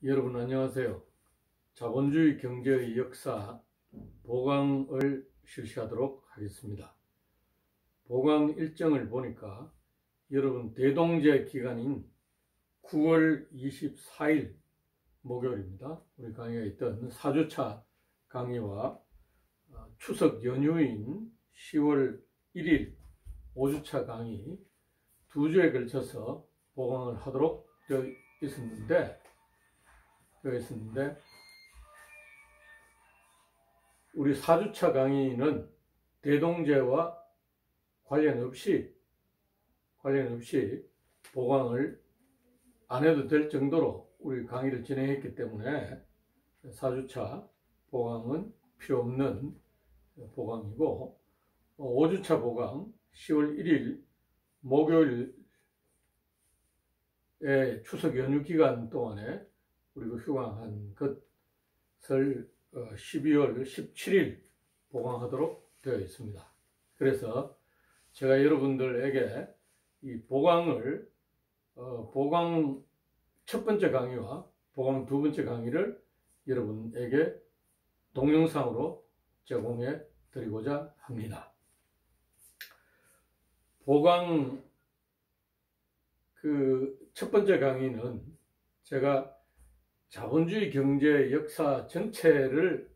여러분 안녕하세요. 자본주의 경제의 역사 보강을 실시하도록 하겠습니다. 보강 일정을 보니까 여러분 대동제 기간인 9월 24일 목요일입니다. 우리 강의가 있던 4주차 강의와 추석 연휴인 10월 1일 5주차 강의 2주에 걸쳐서 보강을 하도록 되어 있었는데 우리 4주차 강의는 대동제와 관련 없이 보강을 안 해도 될 정도로 우리 강의를 진행했기 때문에 4주차 보강은 필요 없는 보강이고, 5주차 보강 10월 1일 목요일에 추석 연휴 기간 동안에 우리가 휴강한 것을 12월 17일 보강하도록 되어 있습니다. 그래서 제가 여러분들에게 이 보강을 보강 첫 번째 강의와 보강 두 번째 강의를 여러분에게 동영상으로 제공해 드리고자 합니다. 보강 첫 번째 강의는 제가 자본주의 경제 역사 전체를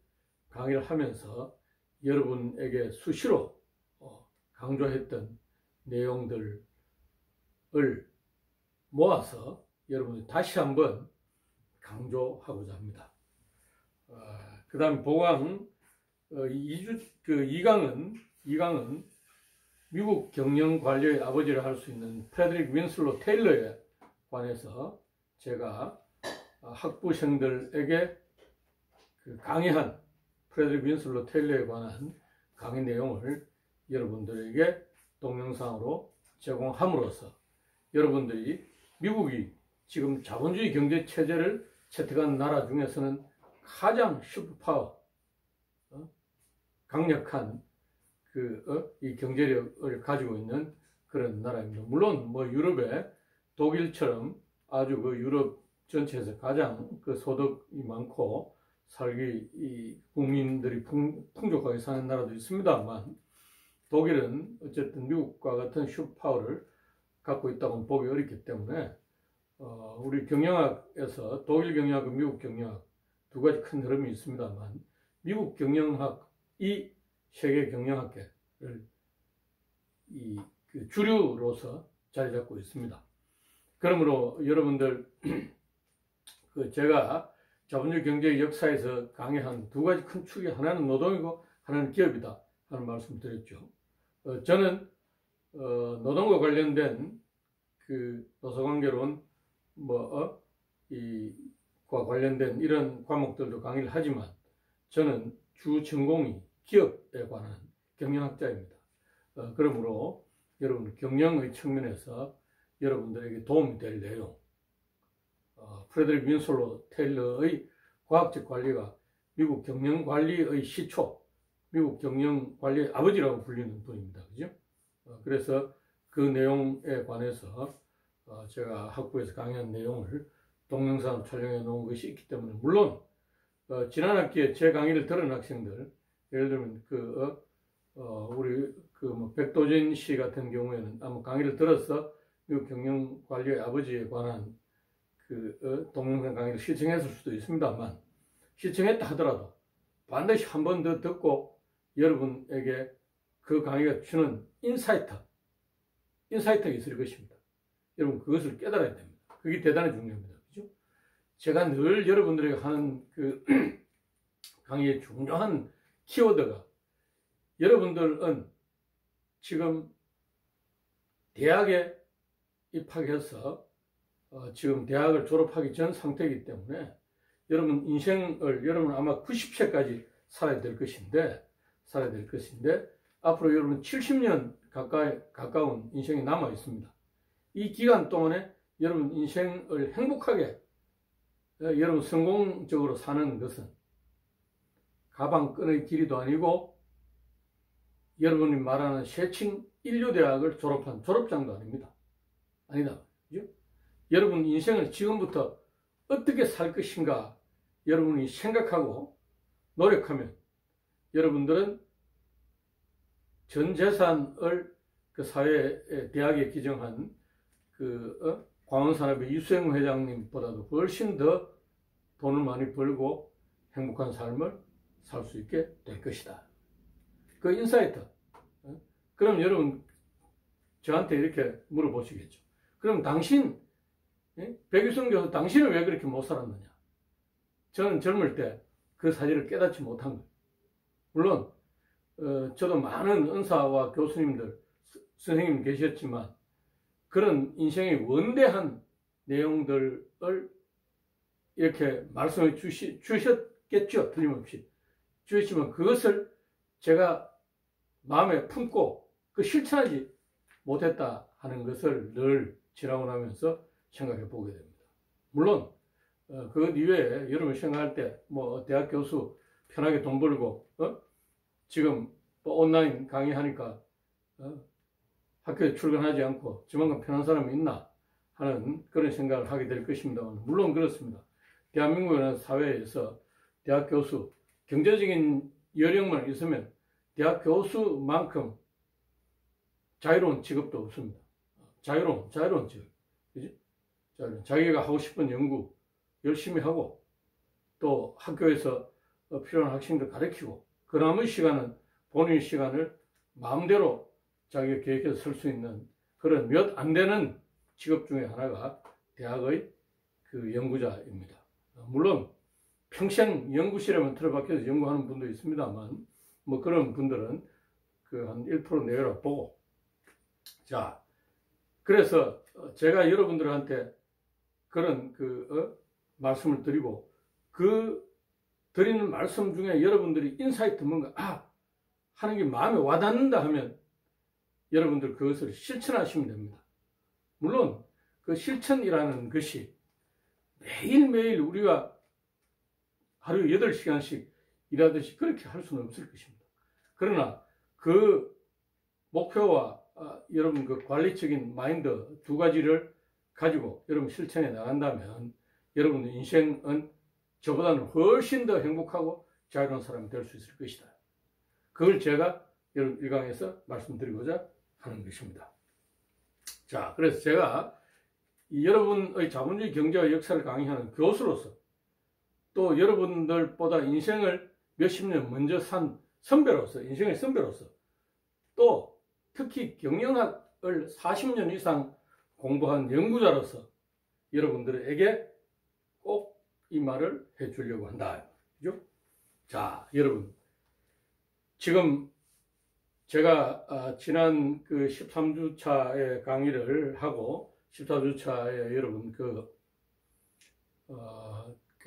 강의를 하면서 여러분에게 수시로 강조했던 내용들을 모아서 여러분이 다시 한번 강조하고자 합니다. 그 다음 보강 2강은 미국 경영 관리의 아버지를 할 수 있는 프레드릭 윈슬로 테일러에 관해서 제가 학부생들에게 강의한 프레드릭 윈슬로 테일러에 관한 강의 내용을 여러분들에게 동영상으로 제공함으로써 여러분들이 미국이 지금 자본주의 경제 체제를 채택한 나라 중에서는 가장 슈퍼파워, 강력한 이 경제력을 가지고 있는 그런 나라입니다. 물론 유럽의 독일처럼 아주 유럽 전체에서 가장 소득이 많고 살기 국민들이 풍족하게 사는 나라도 있습니다만, 독일은 어쨌든 미국과 같은 슈퍼파워를 갖고 있다고 보기 어렵기 때문에 우리 경영학에서 독일 경영학과 미국 경영학 두 가지 큰 흐름이 있습니다만, 미국 경영학이 세계 경영학계를 주류로서 자리 잡고 있습니다. 그러므로 여러분들 제가 자본주의 경제 역사에서 강의한 두 가지 큰 축이 하나는 노동이고 하나는 기업이다 하는 말씀 드렸죠. 저는 노동과 관련된 노사관계론 과 관련된 이런 과목들도 강의를 하지만 저는 주 전공이 기업에 관한 경영학자입니다. 그러므로 여러분 경영의 측면에서 여러분들에게 도움이 될 내용, 프레드릭 윈슬로 테일러의 과학적 관리가 미국 경영관리의 시초, 미국 경영관리의 아버지라고 불리는 분입니다. 그죠? 그래서 그 내용에 관해서 제가 학부에서 강의한 내용을 동영상으로 촬영해 놓은 것이 있기 때문에, 물론 지난 학기에 제 강의를 들은 학생들, 예를 들면 우리 백도진 씨 같은 경우에는 아마 강의를 들어서 미국 경영관리의 아버지에 관한 동영상 강의를 시청했을 수도 있습니다만, 시청했다 하더라도 반드시 한 번 더 듣고 여러분에게 그 강의가 주는 인사이트가 있을 것입니다. 여러분 그것을 깨달아야 됩니다. 그게 대단히 중요합니다. 그죠? 제가 늘 여러분들에게 하는 강의의 중요한 키워드가, 여러분들은 지금 대학에 입학해서 지금 대학을 졸업하기 전 상태이기 때문에 여러분 여러분 아마 90세까지 살아야 될 것인데 앞으로 여러분 70년 가까운 인생이 남아 있습니다. 이 기간 동안에 여러분 인생을 행복하게 여러분 성공적으로 사는 것은 가방끈의 길이도 아니고 여러분이 말하는 세칭 인류대학을 졸업한 졸업장도 아닙니다. 아니다. 그죠? 여러분 인생을 지금부터 어떻게 살 것인가 여러분이 생각하고 노력하면 여러분들은 전 재산을 그 사회에 대학에 기정한 광원산업의 이수영 회장님보다도 훨씬 더 돈을 많이 벌고 행복한 삶을 살 수 있게 될 것이다. 그 인사이트. 그럼 여러분 저한테 이렇게 물어보시겠죠. 그럼 당신, 백유성 교수 당신은 왜 그렇게 못 살았느냐? 저는 젊을 때 그 사실을 깨닫지 못한 거예요. 물론 저도 많은 은사와 교수님들, 선생님 계셨지만 그런 인생의 원대한 내용들을 이렇게 말씀해 주셨겠죠. 틀림없이. 주셨지만 그것을 제가 마음에 품고 실천하지 못했다 하는 것을 늘 지나고 나면서 생각해 보게 됩니다. 물론 그 이외에 여러분 생각할 때 뭐 대학 교수 편하게 돈 벌고 지금 뭐 온라인 강의하니까 학교에 출근하지 않고 저만큼 편한 사람이 있나 하는 그런 생각을 하게 될 것입니다만 물론 그렇습니다. 대한민국이라는 사회에서 대학 교수 경제적인 여력만 있으면 대학 교수만큼 자유로운 직업도 없습니다. 자유로운 직업. 그지? 자기가 하고 싶은 연구 열심히 하고 또 학교에서 필요한 학생들 가르치고 그 남은 시간은 본인 시간을 마음대로 자기가 계획해서 쓸 수 있는 그런 몇 안 되는 직업 중에 하나가 대학의 그 연구자입니다. 물론 평생 연구실에만 틀어박혀서 연구하는 분도 있습니다만 뭐 그런 분들은 그 한 1% 내외로 보고 자 그래서 제가 여러분들한테 그런 말씀을 드리고 드리는 말씀 중에 여러분들이 인사이트 뭔가 하는 게 마음에 와닿는다 하면 여러분들 그것을 실천하시면 됩니다. 물론 그 실천이라는 것이 매일매일 우리가 하루 8시간씩 일하듯이 그렇게 할 수는 없을 것입니다. 그러나 그 목표와 여러분 그 관리적인 마인드 두 가지를 가지고 여러분 실천해 나간다면 여러분의 인생은 저보다는 훨씬 더 행복하고 자유로운 사람이 될 수 있을 것이다. 그걸 제가 여러분 일강에서 말씀드리고자 하는 것입니다. 자, 그래서 제가 여러분의 자본주의 경제와 역사를 강의하는 교수로서 또 여러분들보다 인생을 몇십 년 먼저 산 선배로서, 인생의 선배로서 또 특히 경영학을 40년 이상 공부한 연구자로서 여러분들에게 꼭 이 말을 해주려고 한다. 그죠? 자, 여러분. 지금 제가 지난 그 13주차에 강의를 하고 14주차에 여러분 그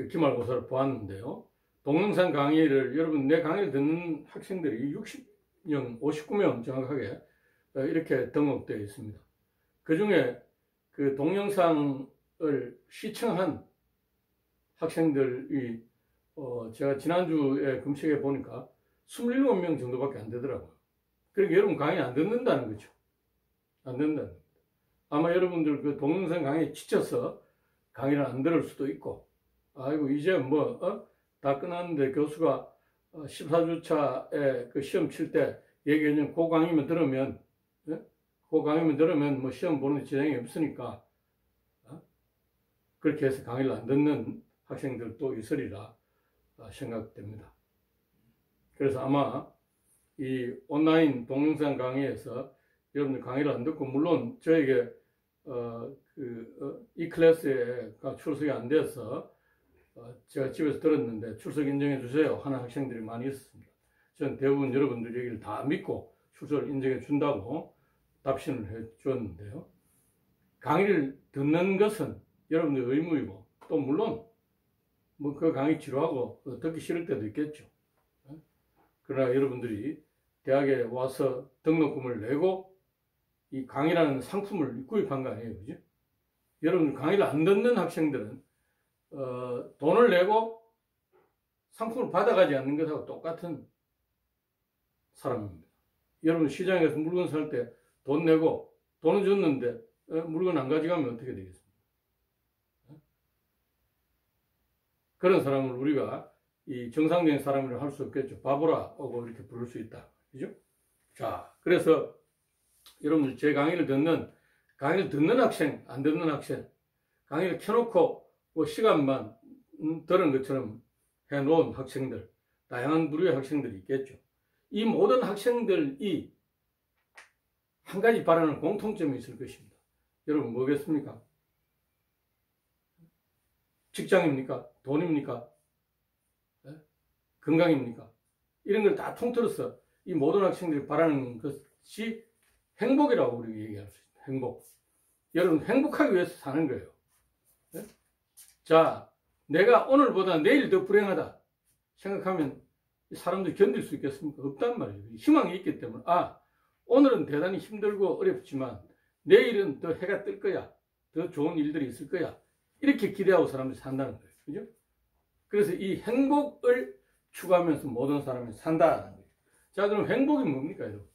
기말고사를 보았는데요. 동영상 강의를 여러분 내 강의를 듣는 학생들이 60명, 59명 정확하게 이렇게 등록되어 있습니다. 그 중에 그 동영상을 시청한 학생들이 제가 지난주에 검색해 보니까 27명 정도밖에 안 되더라고요. 그러니까 여러분 강의 안 듣는다는 거죠. 안 듣는다는 겁니다. 아마 여러분들 그 동영상 강의에 지쳐서 강의를 안 들을 수도 있고 아이고 이제 다 끝났는데 교수가 14주차에 그 시험 칠 때 얘기해준 그 강의만 들으면 그 강의만 들으면 뭐 시험 보는 지장이 없으니까 그렇게 해서 강의를 안 듣는 학생들도 있으리라 생각됩니다. 그래서 아마 이 온라인 동영상 강의에서 여러분들 강의를 안 듣고 물론 저에게 이 클래스에 출석이 안 돼서 제가 집에서 들었는데 출석 인정해 주세요 하는 학생들이 많이 있었습니다. 저는 대부분 여러분들 얘기를 다 믿고 출석을 인정해 준다고 답신을 해 주었는데요. 강의를 듣는 것은 여러분들 의무이고 또 물론 뭐 그 강의 지루하고 듣기 싫을 때도 있겠죠. 그러나 여러분들이 대학에 와서 등록금을 내고 이 강의라는 상품을 구입한 거 아니에요, 그죠? 여러분 강의를 안 듣는 학생들은 돈을 내고 상품을 받아가지 않는 것하고 똑같은 사람입니다. 여러분 시장에서 물건 살 때 돈 내고 돈은 줬는데 물건 안 가져가면 어떻게 되겠습니까? 그런 사람을 우리가 이 정상적인 사람이라 할 수 없겠죠. 바보라고 이렇게 부를 수 있다. 그죠? 자, 그래서 여러분들 제 강의를 듣는 학생, 안 듣는 학생, 강의를 켜놓고 뭐 시간만 들은 것처럼 해놓은 학생들, 다양한 부류의 학생들이 있겠죠. 이 모든 학생들이 한 가지 바라는 공통점이 있을 것입니다. 여러분 뭐겠습니까? 직장입니까? 돈입니까? 건강입니까? 이런 걸 다 통틀어서 이 모든 학생들이 바라는 것이 행복이라고 우리가 얘기할 수 있습니다. 행복. 여러분 행복하기 위해서 사는 거예요. 자, 내가 오늘보다 내일 더 불행하다 생각하면 사람들이 견딜 수 있겠습니까? 없단 말이에요. 희망이 있기 때문에 오늘은 대단히 힘들고 어렵지만 내일은 더 해가 뜰 거야. 더 좋은 일들이 있을 거야. 이렇게 기대하고 사람들이 산다는 거예요. 그죠? 그래서 이 행복을 추구하면서 모든 사람이 산다는 거예요. 자, 그럼 행복이 뭡니까, 여러분?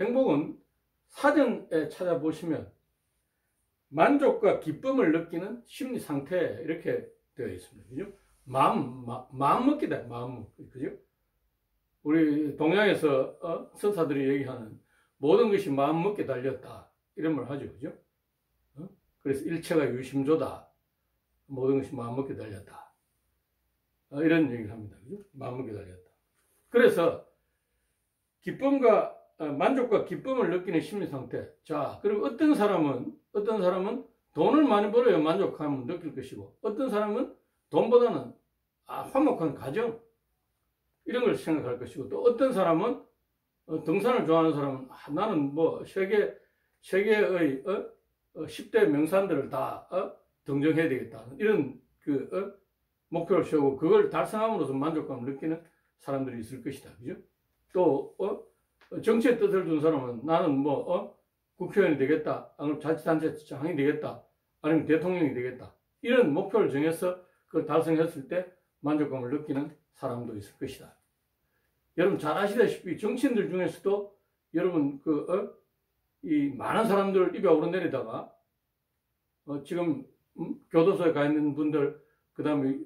행복은 사전에 찾아보시면 만족과 기쁨을 느끼는 심리 상태 이렇게 되어 있습니다. 그죠? 마음 먹기다. 마음 먹기. 그죠? 우리 동양에서 선사들이 얘기하는 모든 것이 마음 먹게 달렸다. 이런 말 하죠. 그죠? 그래서 일체가 유심조다. 모든 것이 마음 먹게 달렸다. 이런 얘기를 합니다. 그죠? 마음 먹게 달렸다. 그래서 기쁨과 만족과 기쁨을 느끼는 심리 상태. 자, 그리고 어떤 사람은 돈을 많이 벌어야 만족감을 느낄 것이고, 어떤 사람은 돈보다는 화목한 가정 이런 걸 생각할 것이고, 또 어떤 사람은 등산을 좋아하는 사람은 나는 뭐 세계의 10대 명산들을 다 등정해야 되겠다 이런 목표를 세우고 그걸 달성함으로써 만족감을 느끼는 사람들이 있을 것이다. 그죠? 또 정치의 뜻을 둔 사람은 나는 뭐 국회의원이 되겠다, 아니면 자치단체장이 되겠다, 아니면 대통령이 되겠다 이런 목표를 정해서 그걸 달성했을 때 만족감을 느끼는 사람도 있을 것이다. 여러분 잘 아시다시피 정치인들 중에서도 여러분 이 많은 사람들 입에 오르내리다가 지금 교도소에 가 있는 분들, 그 다음에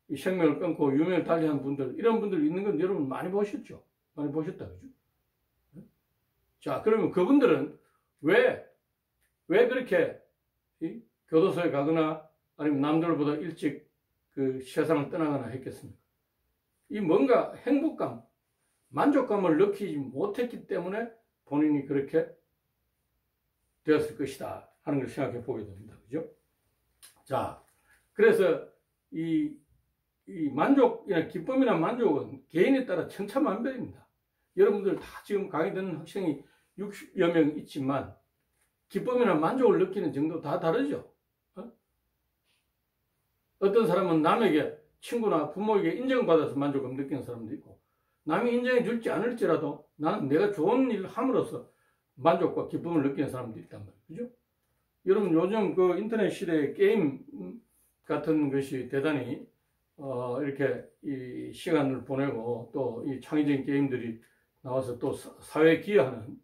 이 생명을 끊고 유명을 달리한 분들, 이런 분들 있는 건 여러분 많이 보셨죠? 많이 보셨다, 그죠? 자, 그러면 그분들은 왜 그렇게 교도소에 가거나 아니면 남들보다 일찍 그 세상을 떠나거나 했겠습니까? 이 뭔가 행복감, 만족감을 느끼지 못했기 때문에 본인이 그렇게 되었을 것이다 하는 걸 생각해 보게 됩니다. 그죠? 자, 그래서 이 만족이나 기쁨이나 만족은 개인에 따라 천차만별입니다. 여러분들 다 지금 강의 듣는 학생이 60여 명 있지만 기쁨이나 만족을 느끼는 정도 다 다르죠. 어떤 사람은 남에게, 친구나 부모에게 인정받아서 만족감 느끼는 사람도 있고, 남이 인정해 줄지 않을지라도 나는 내가 좋은 일을 함으로써 만족과 기쁨을 느끼는 사람도 있단 말이에요. 그죠? 여러분 요즘 그 인터넷 시대에 게임 같은 것이 대단히 이렇게 이 시간을 보내고 또 이 창의적인 게임들이 나와서 또 사회에 기여하는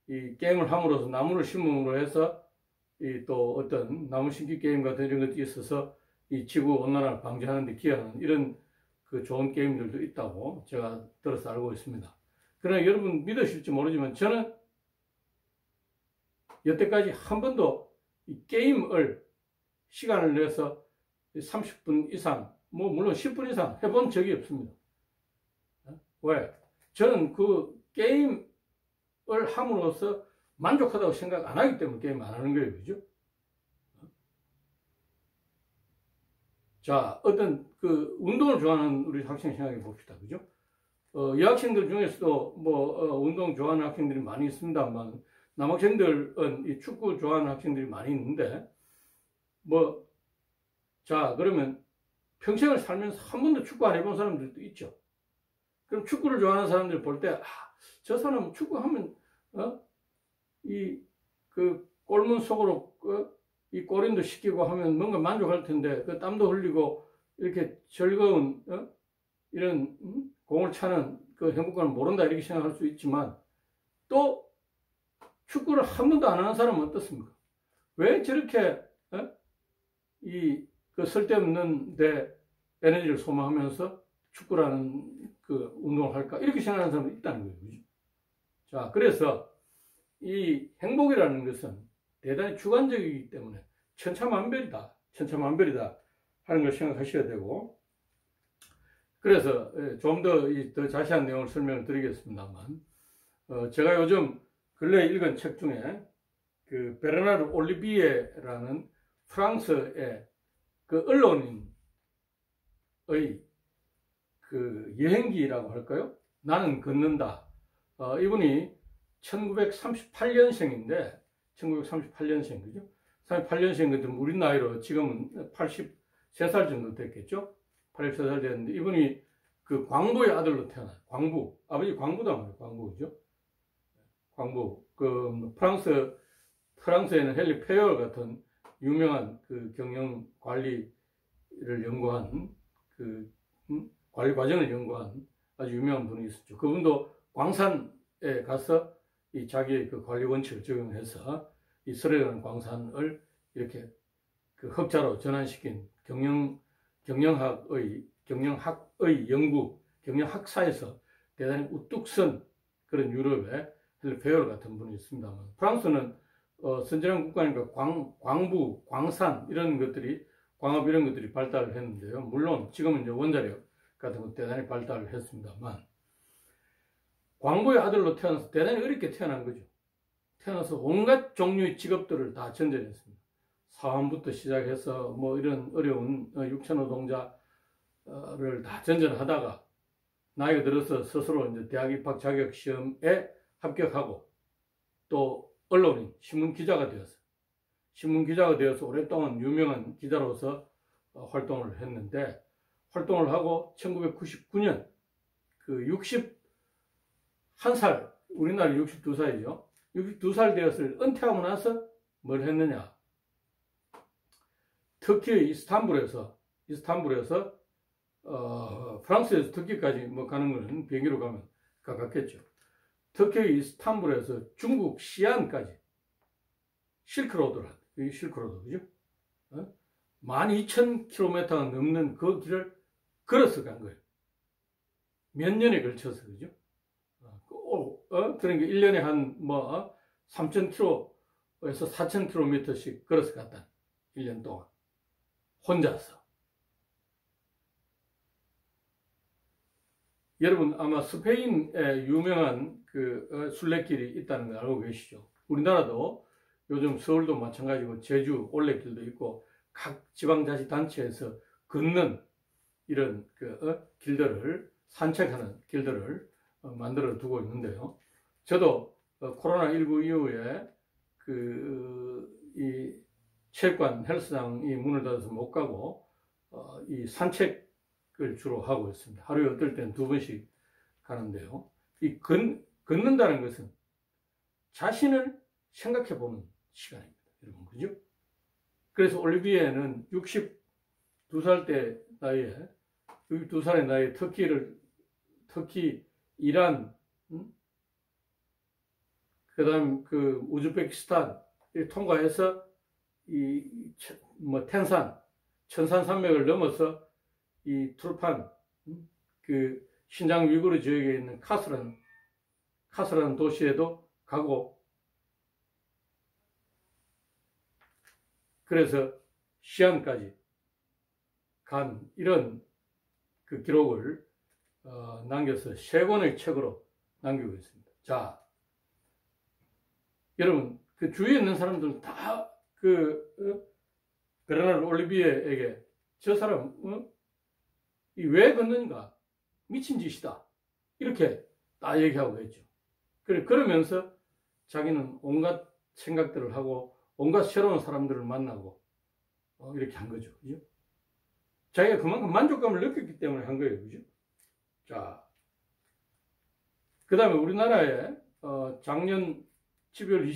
이 게임을 함으로써 나무를 심음으로 해서 이 또 어떤 나무 심기 게임 같은 이런 것도 있어서 이 지구 온난화를 방지하는 데 기여하는 이런 그 좋은 게임들도 있다고 제가 들어서 알고 있습니다. 그러나 여러분 믿으실지 모르지만 저는 여태까지 한 번도 이 게임을 시간을 내서 30분 이상, 뭐 물론 10분 이상 해본 적이 없습니다. 왜? 저는 그 게임을 함으로써 만족하다고 생각 안 하기 때문에 게임 안 하는 거예요. 그죠? 자, 어떤 그 운동을 좋아하는 우리 학생 생각해 봅시다. 그죠? 여학생들 중에서도 운동 좋아하는 학생들이 많이 있습니다만 남학생들은 이 축구 좋아하는 학생들이 많이 있는데 자, 그러면 평생을 살면서 한 번도 축구 안 해본 사람들도 있죠. 그럼 축구를 좋아하는 사람들 볼 때, 저 사람은 축구하면, 그 골문 속으로, 이 골인도 시키고 하면 뭔가 만족할 텐데, 그 땀도 흘리고, 이렇게 즐거운, 이런, 공을 차는 그 행복감을 모른다, 이렇게 생각할 수 있지만, 또, 축구를 한 번도 안 하는 사람은 어떻습니까? 왜 저렇게, 그 쓸데없는 데 에너지를 소모하면서 축구라는 그 운동을 할까? 이렇게 생각하는 사람도 있다는 거예요. 그죠? 자, 그래서 이 행복이라는 것은 대단히 주관적이기 때문에 천차만별이다. 천차만별이다 하는 걸 생각하셔야 되고, 그래서 좀 더 자세한 내용을 설명을 드리겠습니다만, 제가 요즘 근래에 읽은 책 중에 그 베르나르 올리비에라는 프랑스의 그 언론인의 그 여행기라고 할까요? 나는 걷는다. 이분이 1938년생인데, 1938년생, 그죠? 38년생 같은 우리 나이로 지금은 83살 정도 됐겠죠? 83살 됐는데, 이분이 그 광부의 아들로 태어난, 광부, 아버지 광부도 아니에요, 광부, 그죠? 광부, 그 프랑스에는 헨리 페이얼 같은 유명한 그 경영 관리를 연구한 그 관리 과정을 연구한 아주 유명한 분이 있었죠. 그분도 광산에 가서 이 자기의 그 관리 원칙을 적용해서 이 설해라는 광산을 이렇게 그 흑자로 전환시킨 경영학의 연구, 경영학사에서 대단히 우뚝 선 그런 유럽의 헨리 페이얼 같은 분이 있습니다만, 프랑스는 선진한 국가니까 광부, 광산 이런 것들이, 광업 이런 것들이 발달을 했는데요. 물론 지금은 이제 원자력 같은 거 대단히 발달을 했습니다만, 광부의 아들로 태어나서 대단히 어렵게 태어난 거죠. 태어나서 온갖 종류의 직업들을 다 전전했습니다. 사원부터 시작해서 뭐 이런 어려운 육체노동자를 다 전전하다가 나이가 들어서 스스로 이제 대학 입학 자격 시험에 합격하고 또 언론인, 신문 기자가 되어서 오랫동안 유명한 기자로서 활동을 했는데, 활동을 하고 1999년 그 61살, 우리나라 62살이죠. 62살 되었을 은퇴하고 나서 뭘 했느냐. 터키의 이스탄불에서 프랑스에서 터키까지 뭐 가는 거는 비행기로 가면 가깝겠죠. 터키의 이스탄불에서 중국 시안까지 실크로드라, 이게 실크로드, 그죠? 12,000km가 넘는 그 길을 걸어서 간 거예요. 몇 년에 걸쳐서, 그죠? 그러니까 1년에 한 3,000km에서 4,000km씩 걸어서 갔다. 1년 동안. 혼자서. 여러분 아마 스페인에 유명한 그 순례길이 있다는 걸 알고 계시죠? 우리나라도 요즘 서울도 마찬가지고 제주 올레길도 있고 각 지방자치단체에서 걷는 이런 그 길들을, 산책하는 길들을 만들어 두고 있는데요. 저도 코로나19 이후에 이 체육관 헬스장이 문을 닫아서 못 가고 이 산책을 주로 하고 있습니다. 하루에 어떨 때는 2번씩 가는데요. 이 걷는다는 것은 자신을 생각해 보는 시간입니다. 여러분, 그죠? 그래서 올리비에는 62살 나이에 터키, 이란, 그 다음 그 우즈베키스탄 통과해서 천산산맥을 넘어서 이 투르판, 그 신장 위구르 지역에 있는 카스라는 도시에도 가고, 그래서 시안까지 간 이런 그 기록을 남겨서 3권의 책으로 남기고 있습니다. 자, 여러분, 그 주위에 있는 사람들은 다 베르나르 올리비에에게 저 사람 왜 걷는가? 미친 짓이다. 이렇게 다 얘기하고 있죠. 그러면서 자기는 온갖 생각들을 하고 온갖 새로운 사람들을 만나고 이렇게 한 거죠. 그죠? 자기가 그만큼 만족감을 느꼈기 때문에 한 거예요. 그죠? 자, 그 다음에 우리나라에 작년 12월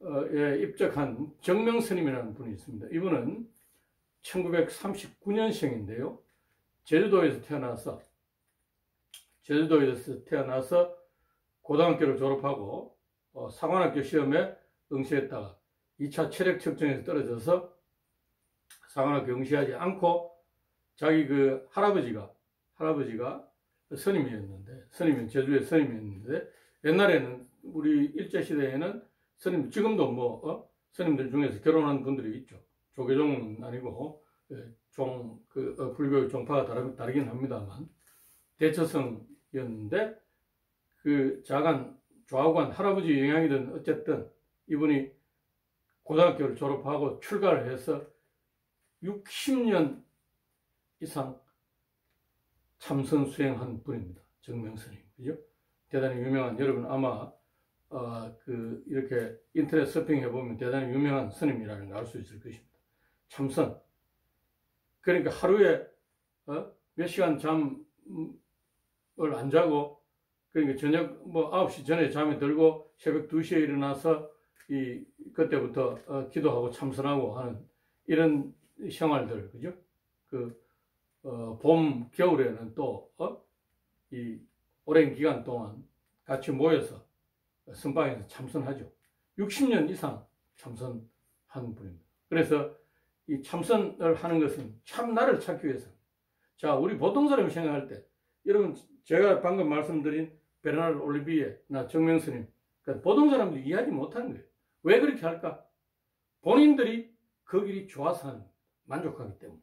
24일에 입적한 정명스님이라는 분이 있습니다. 이분은 1939년생인데요. 제주도에서 태어나서 고등학교를 졸업하고 상관학교 시험에 응시했다가 2차 체력 측정에서 떨어져서 사거나 경시하지 않고 자기 그 할아버지가 스님이 제주의 스님이었는데 옛날에는 우리 일제시대에는 스님, 지금도 스님들 중에서 결혼한 분들이 있죠. 조계종은 아니고 불교의 종파가 다르긴 합니다만 대처성이었는데 그 좌우간 할아버지 영향이든 어쨌든 이분이 고등학교를 졸업하고 출가를 해서 60년 이상 참선 수행한 분입니다. 정명스님, 그죠? 대단히 유명한, 여러분 아마 이렇게 인터넷 서핑해 보면 대단히 유명한 스님이라는 걸 알 수 있을 것입니다. 참선. 그러니까 하루에 몇 시간 잠을 안 자고, 그러니까 저녁 9시 전에 잠이 들고 새벽 2시에 일어나서 그때부터 기도하고 참선하고 하는 이런 생활들, 그죠? 봄, 겨울에는 또 이 오랜 기간 동안 같이 모여서 선방에서 참선하죠. 60년 이상 참선한 분입니다. 그래서 이 참선을 하는 것은 참 나를 찾기 위해서. 자, 우리 보통 사람이 생각할 때, 여러분 제가 방금 말씀드린 베르나르 올리비에나 정명스님, 그러니까 보통 사람들이 이해하지 못하는 거예요. 왜 그렇게 할까? 본인들이 그 길이 좋아서 만족하기 때문에.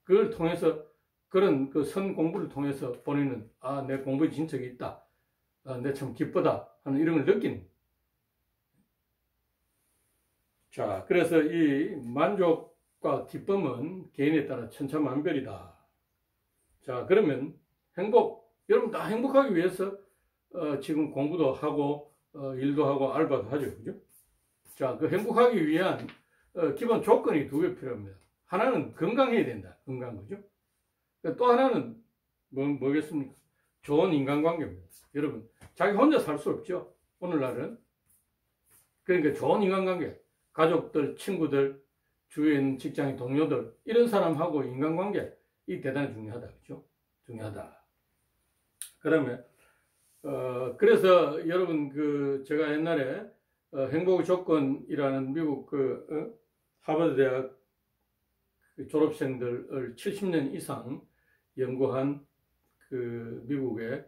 그걸 통해서, 그런 그 선 공부를 통해서 본인은 내 공부에 진척이 있다, 내 참 기쁘다 하는 이런 걸 느끼는. 자, 그래서 이 만족과 기쁨은 개인에 따라 천차만별이다. 자, 그러면 여러분 다 행복하기 위해서 지금 공부도 하고 일도 하고 알바도 하죠, 그죠? 자, 그 행복하기 위한 기본 조건이 2개 필요합니다. 하나는 건강해야 된다. 건강, 그죠? 또 하나는 뭐겠습니까? 좋은 인간관계입니다. 여러분, 자기 혼자 살 수 없죠. 오늘날은. 그러니까 좋은 인간관계, 가족들, 친구들, 주위에 있는 직장인 동료들, 이런 사람하고 인간관계, 이 대단히 중요하다. 그죠? 중요하다. 그러면 그래서 여러분 제가 옛날에 행복의 조건이라는 미국 하버드 대학 졸업생들을 70년 이상 연구한 미국의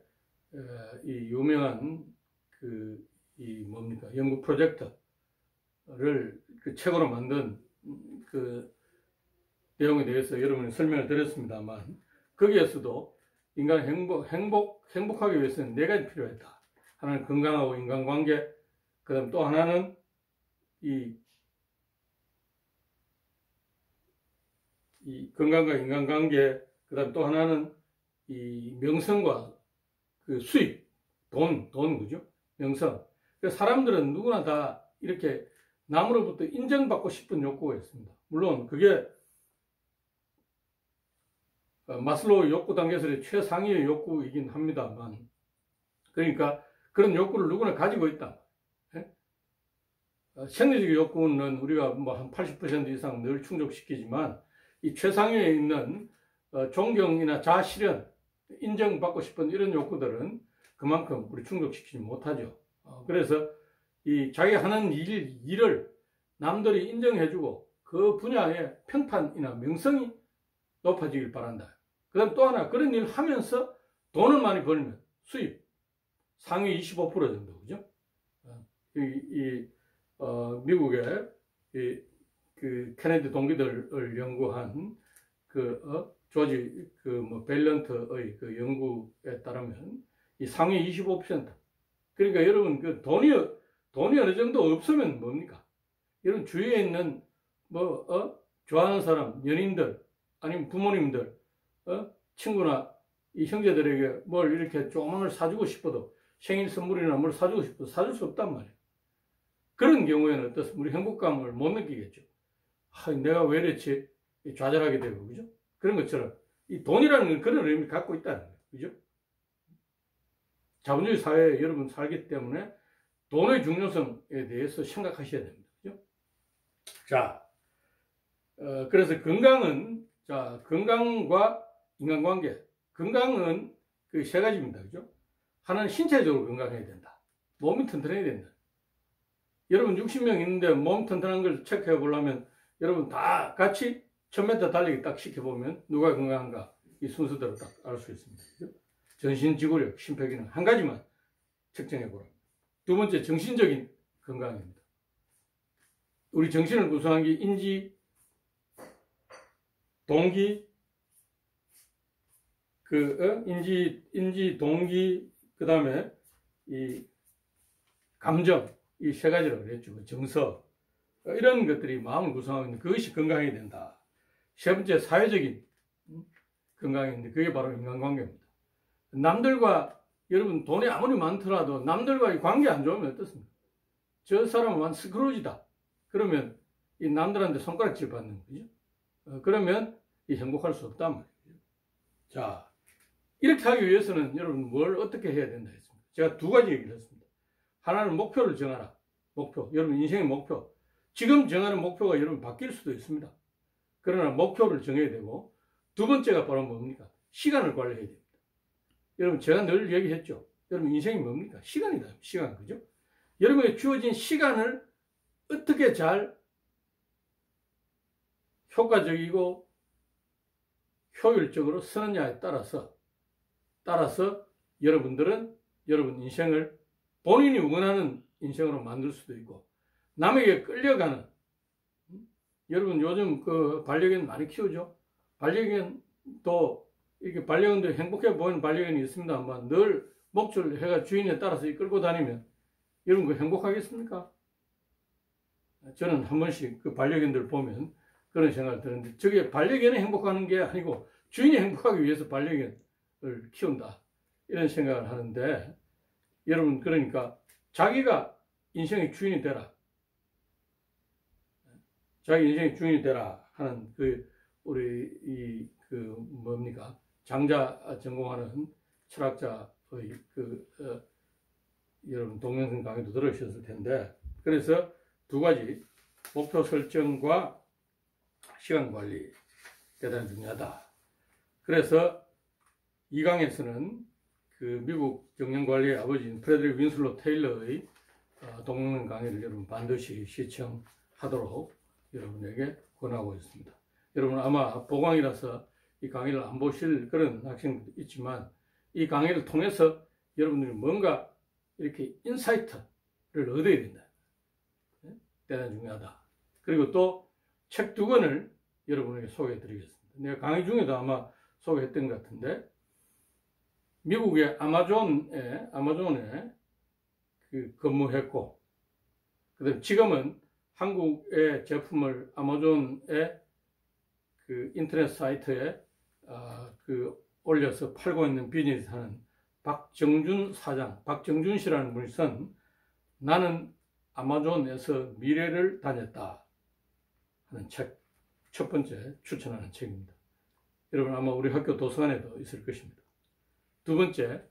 이 유명한 연구 프로젝트를 책으로 만든 내용에 대해서 여러분이 설명을 드렸습니다만, 거기에서도 인간이 행복하기 위해서는 4가지 필요했다. 하나는 건강하고 인간관계, 그 다음 또 하나는 이 건강과 인간관계, 그 다음 또 하나는 이 명성과 수입, 돈, 그죠? 명성. 사람들은 누구나 다 이렇게 남으로부터 인정받고 싶은 욕구가 있습니다. 물론 그게 마슬로우 욕구 단계에서의 최상위의 욕구이긴 합니다만, 그러니까 그런 욕구를 누구나 가지고 있다. 생리적인 욕구는 우리가 한 80% 이상 늘 충족시키지만, 이 최상위에 있는 존경이나 자아실현, 인정받고 싶은 이런 욕구들은 그만큼 우리 충족시키지 못하죠. 그래서 이 자기 하는 일을 남들이 인정해주고 그 분야의 평판이나 명성이 높아지길 바란다. 그 다음 또 하나, 그런 일을 하면서 돈을 많이 벌면 수입 상위 25% 정도, 그죠? 미국의 케네디 동기들을 연구한 조지 벨런트의 연구에 따르면 이 상위 25%. 그러니까 여러분 돈이 어느 정도 없으면 뭡니까? 여러분 주위에 있는 좋아하는 사람, 연인들, 아니면 부모님들, 친구나 이 형제들에게 뭘 이렇게 조그만 걸 사주고 싶어도, 생일 선물이나 뭘 사주고 싶어도 사줄 수 없단 말이에요. 그런 경우에는 어떻습니까? 우리 행복감을 못 느끼겠죠. 내가 왜 이랬지? 좌절하게 되고, 그죠? 그런 것처럼 이 돈이라는 건 그런 의미를 갖고 있다는 거예요. 그죠? 자본주의 사회에 여러분 살기 때문에 돈의 중요성에 대해서 생각하셔야 됩니다. 그죠? 자, 그래서 건강과 인간관계. 건강은 3가지입니다. 그죠? 하나는 신체적으로 건강해야 된다. 몸이 튼튼해야 된다. 여러분 60명 있는데 몸 튼튼한 걸 체크해 보려면 여러분 다 같이 1000m 달리기 딱 시켜보면 누가 건강한가 이 순서대로 딱 알 수 있습니다. 그죠? 전신 지구력, 심폐기능 한 가지만 측정해 보라. 두 번째 정신적인 건강입니다. 우리 정신을 구성한 게 인지, 동기, 인지, 동기, 그 다음에 이 감정, 이 세 가지라고 그랬죠. 정서. 이런 것들이 마음을 구성하고 있는 그것이 건강해야 된다. 세 번째 사회적인 건강인데 그게 바로 인간관계입니다. 남들과 여러분 돈이 아무리 많더라도 남들과의 관계 안 좋으면 어떻습니까? 저 사람은 완 스크루지다. 그러면 이 남들한테 손가락질 받는 거죠. 그러면 이 행복할 수 없단 말이에요. 자, 이렇게 하기 위해서는 여러분 뭘 어떻게 해야 된다 했습니다. 제가 두 가지 얘기를 했습니다. 하나는 목표를 정하라. 목표. 여러분 인생의 목표. 지금 정하는 목표가 여러분 바뀔 수도 있습니다. 그러나 목표를 정해야 되고 두 번째가 바로 뭡니까? 시간을 관리해야 됩니다. 여러분 제가 늘 얘기했죠. 여러분 인생이 뭡니까? 시간이다. 시간. 그죠? 여러분에게 주어진 시간을 어떻게 잘 효과적이고 효율적으로 쓰느냐에 따라서 여러분들은 여러분 인생을 본인이 원하는 인생으로 만들 수도 있고 남에게 끌려가는 여러분 요즘 그 반려견 많이 키우죠. 반려견도 이렇게 반려견도 행복해 보이는 반려견이 있습니다만 늘 목줄 해가 주인에 따라서 이끌고 다니면 여러분 그 행복하겠습니까? 저는 한 번씩 그 반려견들 보면 그런 생각을 드는데 저게 반려견이 행복하는 게 아니고 주인이 행복하기 위해서 반려견을 키운다 이런 생각을 하는데 여러분 그러니까 자기가 인생의 주인이 되라. 자기 인생의 주인이 되라 하는 우리 뭡니까? 장자 전공하는 철학자의 여러분 동영상 강의도 들으셨을 텐데 그래서 두 가지 목표 설정과 시간 관리 대단히 중요하다. 그래서 이 강에서는 그 미국 경영관리의 아버지인 프레드릭 윈슬로 테일러의 동영상 강의를 여러분 반드시 시청하도록 여러분에게 권하고 있습니다. 여러분 아마 보강이라서 이 강의를 안 보실 그런 학생도 있지만 이 강의를 통해서 여러분들이 뭔가 이렇게 인사이트를 얻어야 된다. 대단히 중요하다. 그리고 또 책 두 권을 여러분에게 소개해 드리겠습니다. 내가 강의 중에도 아마 소개했던 것 같은데 미국의 아마존에 근무했고 그다음 지금은 한국의 제품을 아마존의 그 인터넷 사이트에 올려서 팔고 있는 비즈니스 하는 박정준 사장, 박정준 씨라는 분이 쓴 나는 아마존에서 미래를 다녔다 하는 책 첫 번째 추천하는 책입니다. 여러분 아마 우리 학교 도서관에도 있을 것입니다. 두 번째,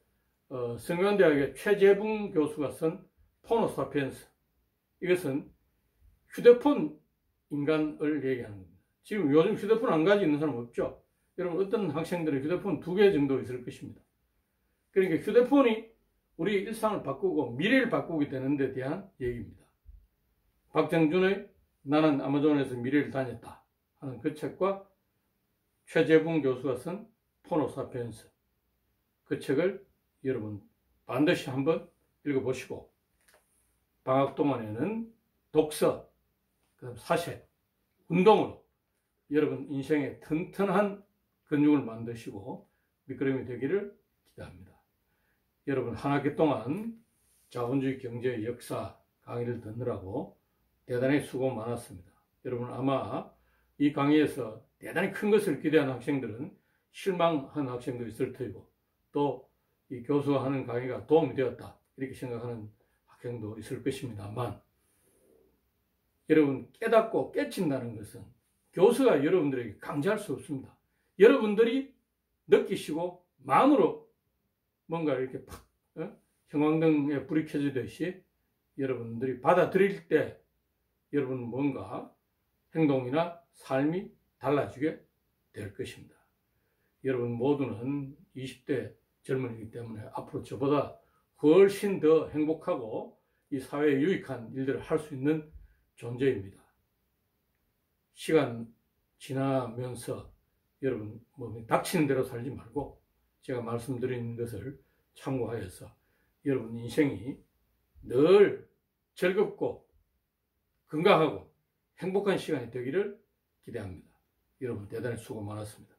성균관대학의 최재붕 교수가 쓴 포노사피엔스. 이것은 휴대폰 인간을 얘기하는 겁니다. 지금 요즘 휴대폰 안 가지고 있는 사람 없죠? 여러분 어떤 학생들은 휴대폰 2개 정도 있을 것입니다. 그러니까 휴대폰이 우리 일상을 바꾸고 미래를 바꾸게 되는 데 대한 얘기입니다. 박정준의 나는 아마존에서 미래를 다녔다 하는 그 책과 최재붕 교수가 쓴 포노사피엔스 그 책을 여러분 반드시 한번 읽어보시고 방학 동안에는 독서, 그다음 사색, 운동으로 여러분 인생의 튼튼한 근육을 만드시고 밑거름이 되기를 기대합니다. 여러분 한 학기 동안 자본주의 경제의 역사 강의를 듣느라고 대단히 수고 많았습니다. 여러분 아마 이 강의에서 대단히 큰 것을 기대한 학생들은 실망한 학생도 있을 테고 또 이 교수가 하는 강의가 도움이 되었다 이렇게 생각하는 학생도 있을 것입니다만 여러분 깨닫고 깨친다는 것은 교수가 여러분들에게 강제할 수 없습니다. 여러분들이 느끼시고 마음으로 뭔가 이렇게 팍 형광등에 불이 켜지듯이 여러분들이 받아들일 때 여러분은 뭔가 행동이나 삶이 달라지게 될 것입니다. 여러분 모두는 20대 젊은이기 때문에 앞으로 저보다 훨씬 더 행복하고 이 사회에 유익한 일들을 할 수 있는 존재입니다. 시간 지나면서 여러분 닥치는 대로 살지 말고 제가 말씀드린 것을 참고하여서 여러분 인생이 늘 즐겁고 건강하고 행복한 시간이 되기를 기대합니다. 여러분 대단히 수고 많았습니다.